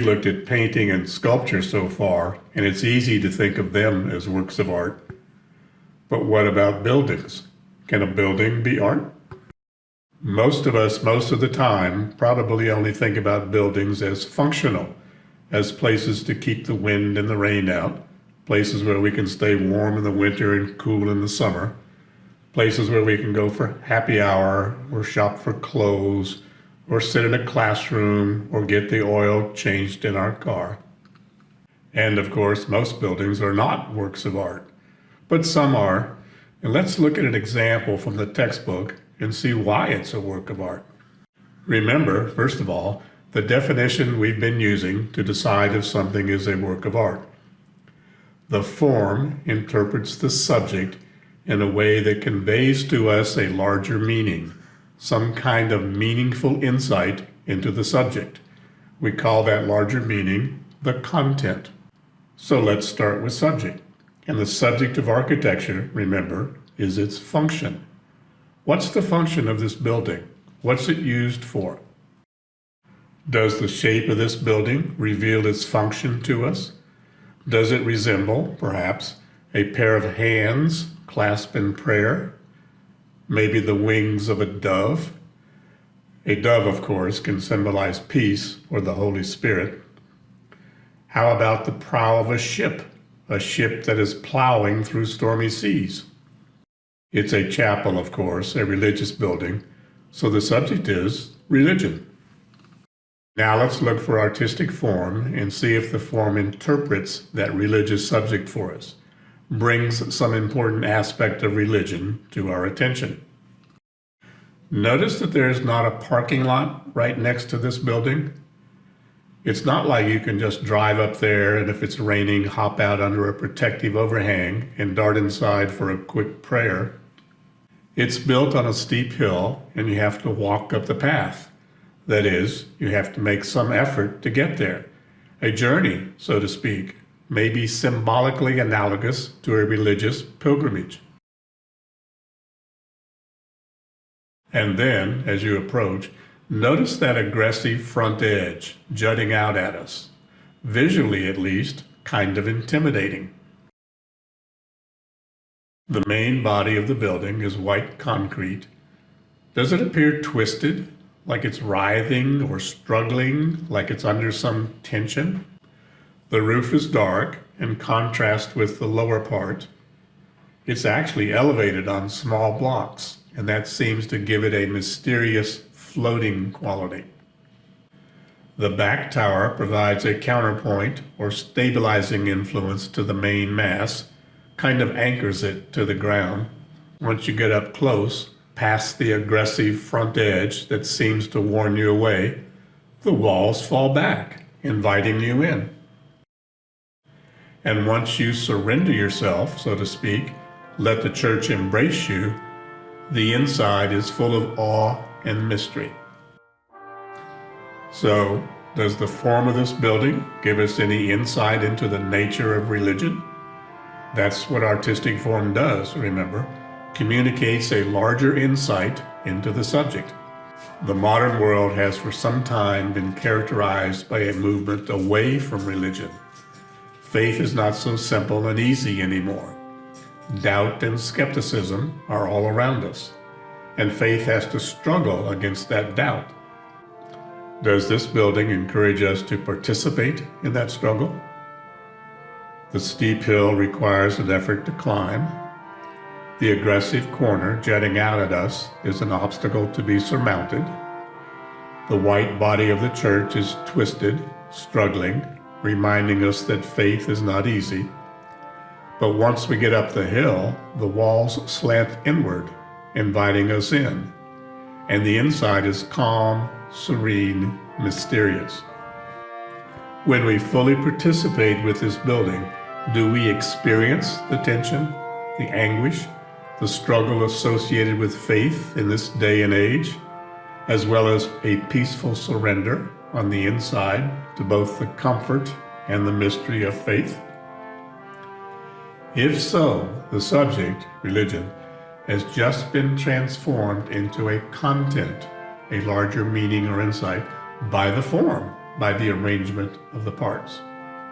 We've looked at painting and sculpture so far, and it's easy to think of them as works of art. But what about buildings? Can a building be art? Most of us, most of the time, probably only think about buildings as functional, as places to keep the wind and the rain out, places where we can stay warm in the winter and cool in the summer, places where we can go for happy hour or shop for clothes or sit in a classroom or get the oil changed in our car. And of course, most buildings are not works of art, but some are. And let's look at an example from the textbook and see why it's a work of art. Remember, first of all, the definition we've been using to decide if something is a work of art. The form interprets the subject in a way that conveys to us a larger meaning, some kind of meaningful insight into the subject. We call that larger meaning the content. So let's start with subject. And the subject of architecture, remember, is its function. What's the function of this building? What's it used for? Does the shape of this building reveal its function to us? Does it resemble, perhaps, a pair of hands clasped in prayer? Maybe the wings of a dove? A dove, of course, can symbolize peace or the Holy Spirit. How about the prow of a ship that is plowing through stormy seas? It's a chapel, of course, a religious building, so the subject is religion. Now let's look for artistic form and see if the form interprets that religious subject for us, brings some important aspect of religion to our attention. Notice that there is not a parking lot right next to this building. It's not like you can just drive up there and if it's raining, hop out under a protective overhang and dart inside for a quick prayer. It's built on a steep hill and you have to walk up the path. That is, you have to make some effort to get there. A journey, so to speak, may be symbolically analogous to a religious pilgrimage. And then, as you approach, notice that aggressive front edge jutting out at us. Visually, at least, kind of intimidating. The main body of the building is white concrete. Does it appear twisted, like it's writhing or struggling, like it's under some tension? The roof is dark in contrast with the lower part. It's actually elevated on small blocks, and that seems to give it a mysterious floating quality. The back tower provides a counterpoint or stabilizing influence to the main mass, kind of anchors it to the ground. Once you get up close, past the aggressive front edge that seems to warn you away, the walls fall back, inviting you in. And once you surrender yourself, so to speak, let the church embrace you, the inside is full of awe and mystery. So, does the form of this building give us any insight into the nature of religion? That's what artistic form does, remember. Communicates a larger insight into the subject. The modern world has for some time been characterized by a movement away from religion. Faith is not so simple and easy anymore. Doubt and skepticism are all around us, and faith has to struggle against that doubt. Does this building encourage us to participate in that struggle? The steep hill requires an effort to climb. The aggressive corner jutting out at us is an obstacle to be surmounted. The white body of the church is twisted, struggling, reminding us that faith is not easy. But once we get up the hill, the walls slant inward, inviting us in. And the inside is calm, serene, mysterious. When we fully participate with this building, do we experience the tension, the anguish, the struggle associated with faith in this day and age, as well as a peaceful surrender on the inside to both the comfort and the mystery of faith? If so, the subject, religion, has just been transformed into a content, a larger meaning or insight, by the form, by the arrangement of the parts.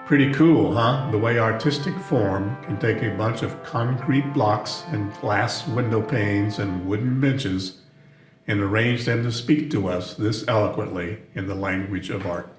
Pretty cool, huh? The way artistic form can take a bunch of concrete blocks and glass window panes and wooden benches and arrange them to speak to us this eloquently in the language of art.